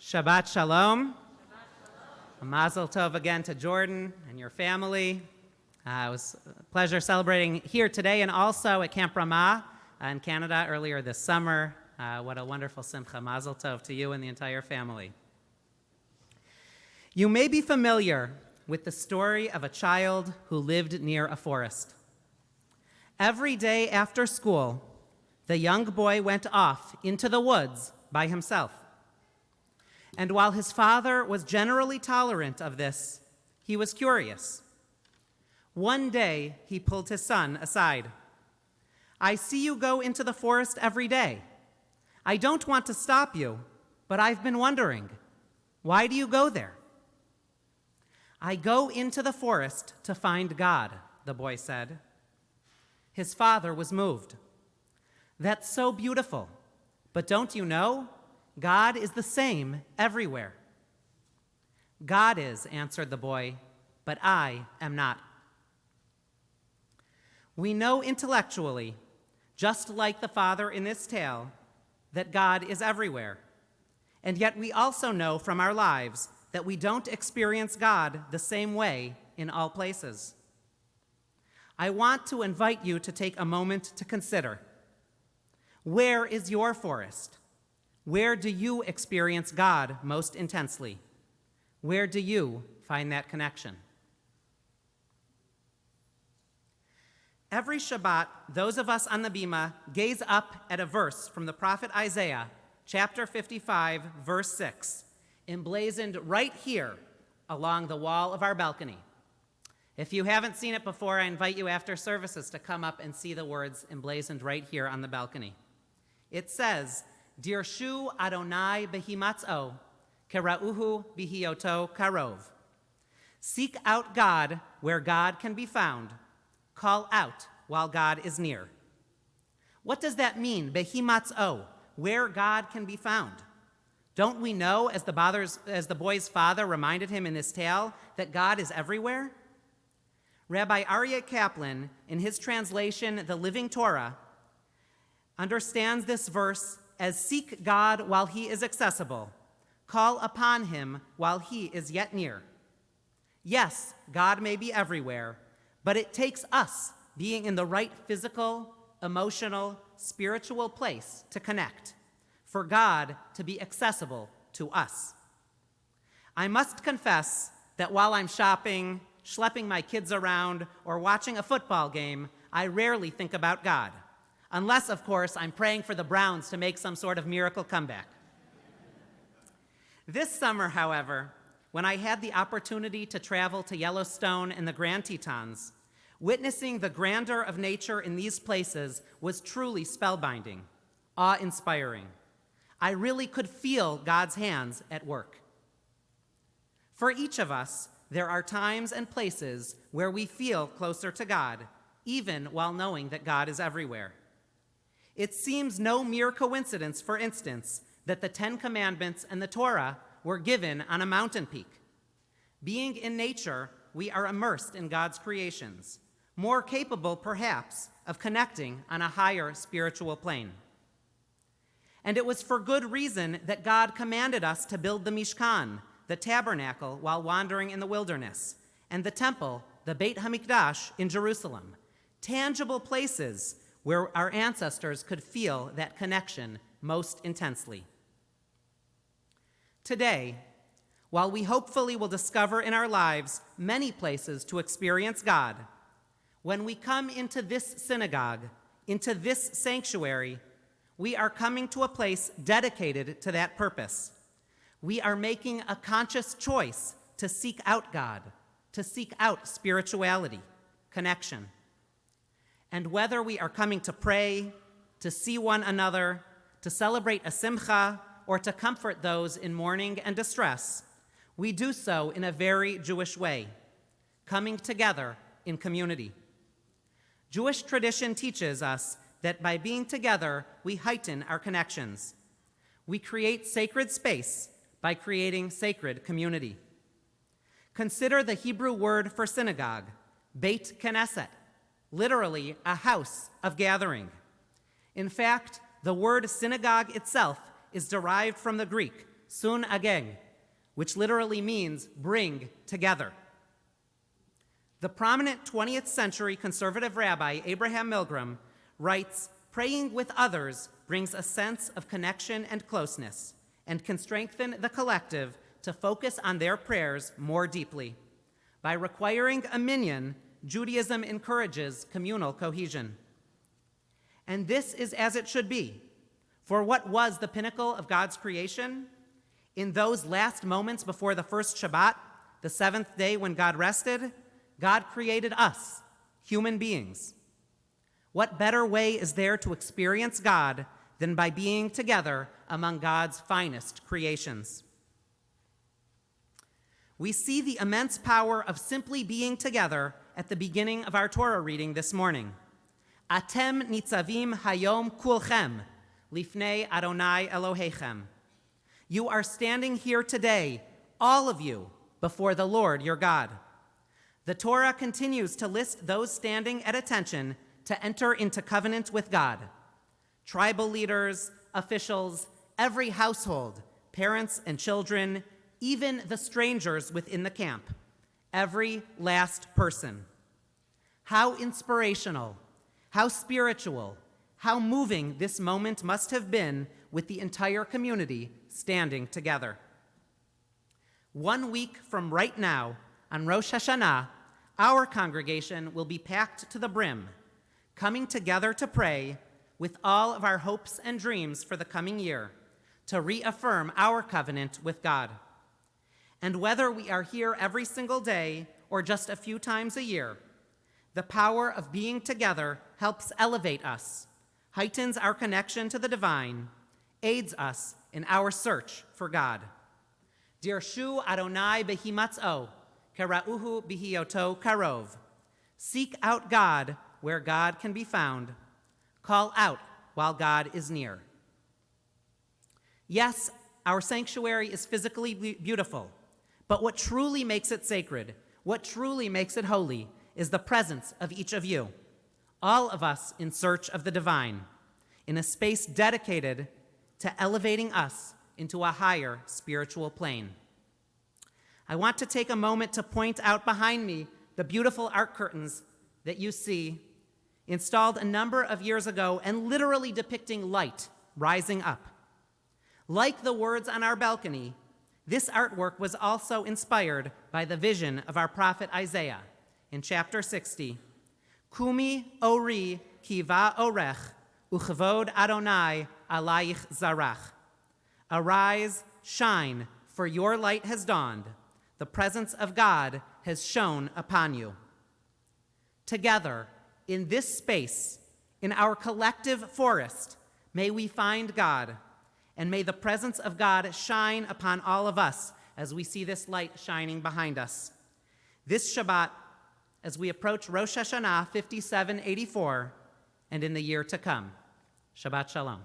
Shabbat Shalom. A Mazel Tov again to Jordan and your family. It was a pleasure celebrating here today and also at Camp Ramah in Canada earlier this summer. What a wonderful simcha. Mazel Tov to you and the entire family. You may be familiar with the story of a child who lived near a forest. Every day after school, the young boy went off into the woods by himself. And while his father was generally tolerant of this, he was curious. One day, he pulled his son aside. "I see you go into the forest every day. I don't want to stop you, but I've been wondering, why do you go there?" "I go into the forest to find God," the boy said. His father was moved. "That's so beautiful, but don't you know? God is the same everywhere." "God is," answered the boy, "but I am not." We know intellectually, just like the father in this tale, that God is everywhere. And yet we also know from our lives that we don't experience God the same way in all places. I want to invite you to take a moment to consider, where is your forest? Where do you experience God most intensely? Where do you find that connection? Every Shabbat, those of us on the Bima gaze up at a verse from the prophet Isaiah, chapter 55, verse 6, emblazoned right here along the wall of our balcony. If you haven't seen it before, I invite you after services to come up and see the words emblazoned right here on the balcony. It says, "Dirshu Adonai behimatzo, kerauhu bihioto karov." Seek out God where God can be found. Call out while God is near. What does that mean, behimatzo, where God can be found? Don't we know, as the boy's father reminded him in this tale, that God is everywhere? Rabbi Aryeh Kaplan, in his translation, The Living Torah, understands this verse as seek God while he is accessible, call upon him while he is yet near. Yes, God may be everywhere, but it takes us being in the right physical, emotional, spiritual place to connect, for God to be accessible to us. I must confess that while I'm shopping, schlepping my kids around, or watching a football game, I rarely think about God. Unless, of course, I'm praying for the Browns to make some sort of miracle comeback. This summer, however, when I had the opportunity to travel to Yellowstone and the Grand Tetons, witnessing the grandeur of nature in these places was truly spellbinding, awe-inspiring. I really could feel God's hands at work. For each of us, there are times and places where we feel closer to God, even while knowing that God is everywhere. It seems no mere coincidence, for instance, that the 10 Commandments and the Torah were given on a mountain peak. Being in nature, we are immersed in God's creations, more capable, perhaps, of connecting on a higher spiritual plane. And it was for good reason that God commanded us to build the Mishkan, the tabernacle, while wandering in the wilderness, and the temple, the Beit HaMikdash, in Jerusalem, tangible places where our ancestors could feel that connection most intensely. Today, while we hopefully will discover in our lives many places to experience God, when we come into this synagogue, into this sanctuary, we are coming to a place dedicated to that purpose. We are making a conscious choice to seek out God, to seek out spirituality, connection. And whether we are coming to pray, to see one another, to celebrate a simcha, or to comfort those in mourning and distress, we do so in a very Jewish way, coming together in community. Jewish tradition teaches us that by being together, we heighten our connections. We create sacred space by creating sacred community. Consider the Hebrew word for synagogue, Beit Knesset, literally a house of gathering. In fact, the word synagogue itself is derived from the Greek, sun ageng, which literally means bring together. The prominent 20th century conservative rabbi Abraham Milgram writes, "Praying with others brings a sense of connection and closeness and can strengthen the collective to focus on their prayers more deeply. By requiring a minyan, Judaism encourages communal cohesion." And this is as it should be. For what was the pinnacle of God's creation? In those last moments before the first Shabbat, the seventh day when God rested, God created us, human beings. What better way is there to experience God than by being together among God's finest creations? We see the immense power of simply being together at the beginning of our Torah reading this morning. Atem nitzavim hayom kulchem lifnei Adonai Elohechem. You are standing here today, all of you, before the Lord your God. The Torah continues to list those standing at attention to enter into covenant with God. Tribal leaders, officials, every household, parents and children, even the strangers within the camp, every last person. How inspirational, how spiritual, how moving this moment must have been with the entire community standing together. 1 week from right now, on Rosh Hashanah, our congregation will be packed to the brim, coming together to pray with all of our hopes and dreams for the coming year, to reaffirm our covenant with God. And whether we are here every single day or just a few times a year, the power of being together helps elevate us, heightens our connection to the divine, aids us in our search for God. Dirshu Adonai behimatz'o, kara'uhu bihioto karov. Seek out God where God can be found. Call out while God is near. Yes, our sanctuary is physically beautiful, but what truly makes it sacred, what truly makes it holy, is the presence of each of you, all of us in search of the divine, in a space dedicated to elevating us into a higher spiritual plane. I want to take a moment to point out behind me the beautiful art curtains that you see, installed a number of years ago and literally depicting light rising up. Like the words on our balcony, this artwork was also inspired by the vision of our prophet Isaiah in chapter 60. Kumi ori kiva orech, uchvod Adonai alayich zarach. Arise, shine, for your light has dawned. The presence of God has shone upon you. Together, in this space, in our collective forest, may we find God, and may the presence of God shine upon all of us as we see this light shining behind us. This Shabbat, as we approach Rosh Hashanah 5784, and in the year to come. Shabbat Shalom.